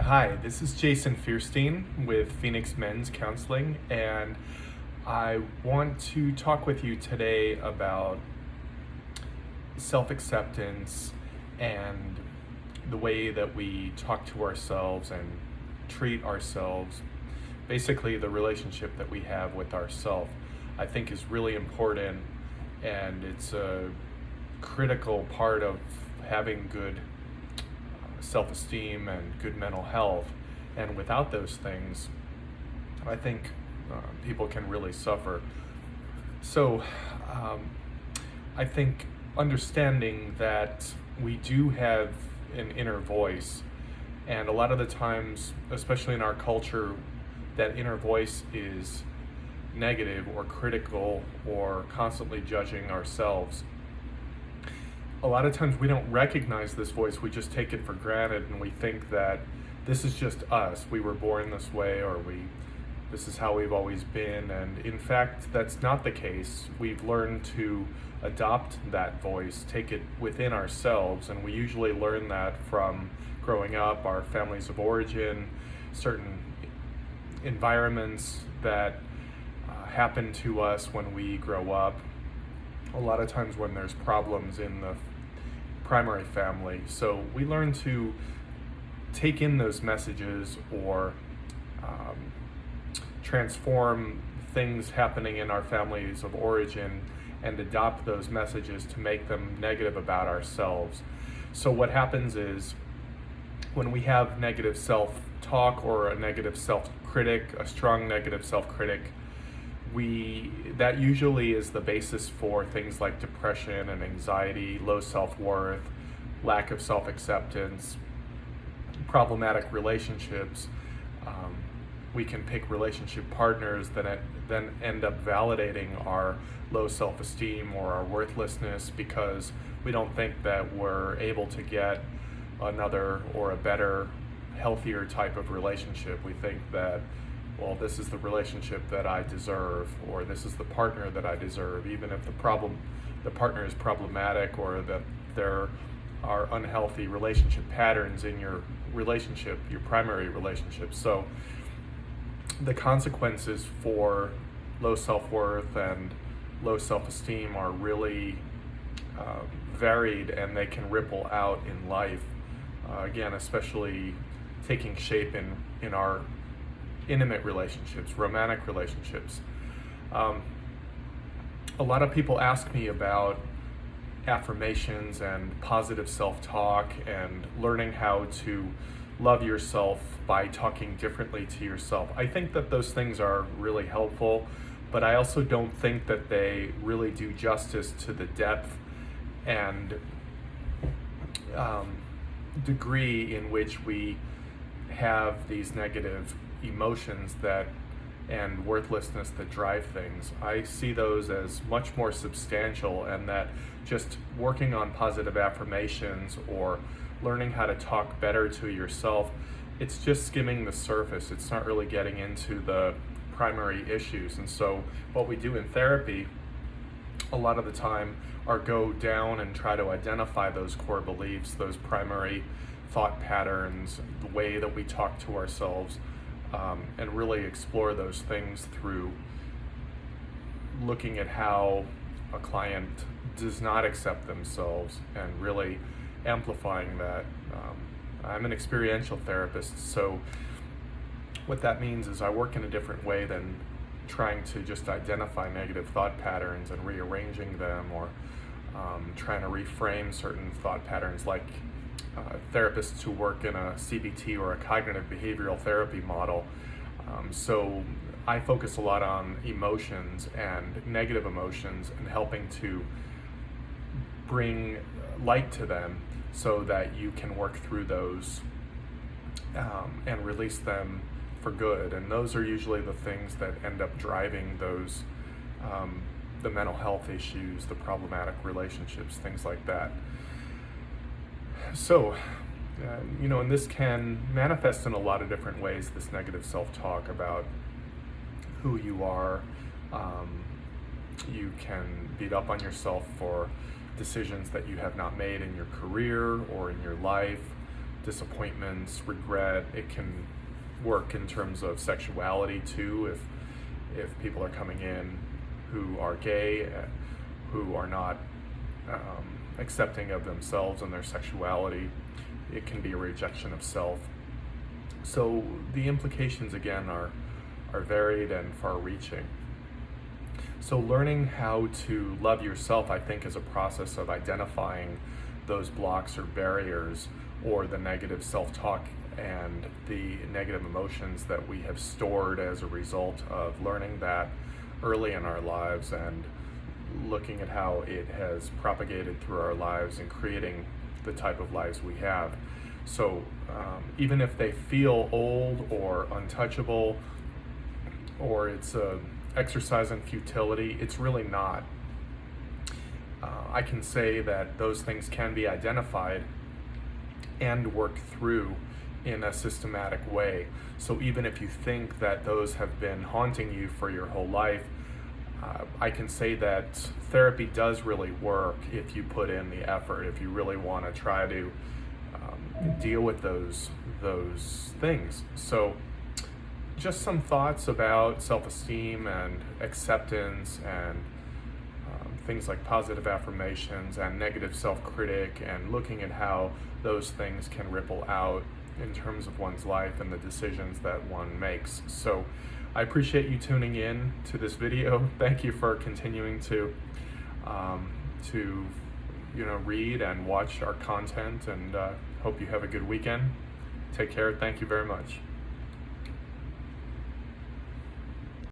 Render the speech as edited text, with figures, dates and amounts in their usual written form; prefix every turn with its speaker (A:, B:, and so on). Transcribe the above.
A: Hi, this is Jason Fierstein with Phoenix Men's Counseling, and I want to talk with you today about self-acceptance and the way that we talk to ourselves and treat ourselves. Basically, the relationship that we have with ourselves, I think, is really important, and it's a critical part of having good self-esteem and good mental health. And without those things, I think people can really suffer. So I think understanding that we do have an inner voice, and a lot of the times, especially in our culture, that inner voice is negative or critical or constantly judging ourselves. A lot of times we don't recognize this voice, we just take it for granted, and we think that this is just us. We were born this way, or this is how we've always been, and in fact that's not the case. We've learned to adopt that voice, take it within ourselves, and we usually learn that from growing up, our families of origin, certain environments that happen to us when we grow up. A lot of times when there's problems in the primary family. So we learn to take in those messages or transform things happening in our families of origin and adopt those messages to make them negative about ourselves. So what happens is when we have negative self-talk or a negative self-critic, a strong negative self-critic, that usually is the basis for things like depression and anxiety, low self-worth, lack of self-acceptance, problematic relationships. We can pick relationship partners that then end up validating our low self-esteem or our worthlessness, because we don't think that we're able to get another or a better, healthier type of relationship. We think that, well, this is the relationship that I deserve, or this is the partner that I deserve, even if the partner is problematic, or that there are unhealthy relationship patterns in your relationship, your primary relationship. So the consequences for low self-worth and low self-esteem are really varied, and they can ripple out in life. Again, especially taking shape in our intimate relationships, romantic relationships. A lot of people ask me about affirmations and positive self-talk and learning how to love yourself by talking differently to yourself. I think that those things are really helpful, but I also don't think that they really do justice to the depth and degree in which we have these negative emotions and worthlessness that drive things. I see those as much more substantial, and that just working on positive affirmations or learning how to talk better to yourself, it's just skimming the surface. It's not really getting into the primary issues. And so what we do in therapy a lot of the time are go down and try to identify those core beliefs, those primary thought patterns, the way that we talk to ourselves, and really explore those things through looking at how a client does not accept themselves and really amplifying that. I'm an experiential therapist, so what that means is I work in a different way than trying to just identify negative thought patterns and rearranging them, or trying to reframe certain thought patterns like therapists who work in a CBT or a cognitive behavioral therapy model. So I focus a lot on emotions and negative emotions and helping to bring light to them so that you can work through those and release them for good. And those are usually the things that end up driving those the mental health issues, the problematic relationships, things like that. So, and this can manifest in a lot of different ways, this negative self-talk about who you are. You can beat up on yourself for decisions that you have not made in your career or in your life. disappointments, regret. It can work in terms of sexuality too. If people are coming in who are gay, who are not accepting of themselves and their sexuality, it can be a rejection of self. So the implications again are varied and far-reaching. So learning how to love yourself, I think, is a process of identifying those blocks or barriers, or the negative self-talk and the negative emotions that we have stored as a result of learning that early in our lives, and looking at how it has propagated through our lives and creating the type of lives we have. So even if they feel old or untouchable, or it's a exercise in futility, it's really not. I can say that those things can be identified and worked through in a systematic way. So even if you think that those have been haunting you for your whole life, I can say that therapy does really work if you put in the effort, if you really want to try to deal with those things. So just some thoughts about self-esteem and acceptance, and things like positive affirmations and negative self-critic, and looking at how those things can ripple out in terms of one's life and the decisions that one makes. So I appreciate you tuning in to this video. Thank you for continuing to read and watch our content, and hope you have a good weekend. Take care. Thank you very much.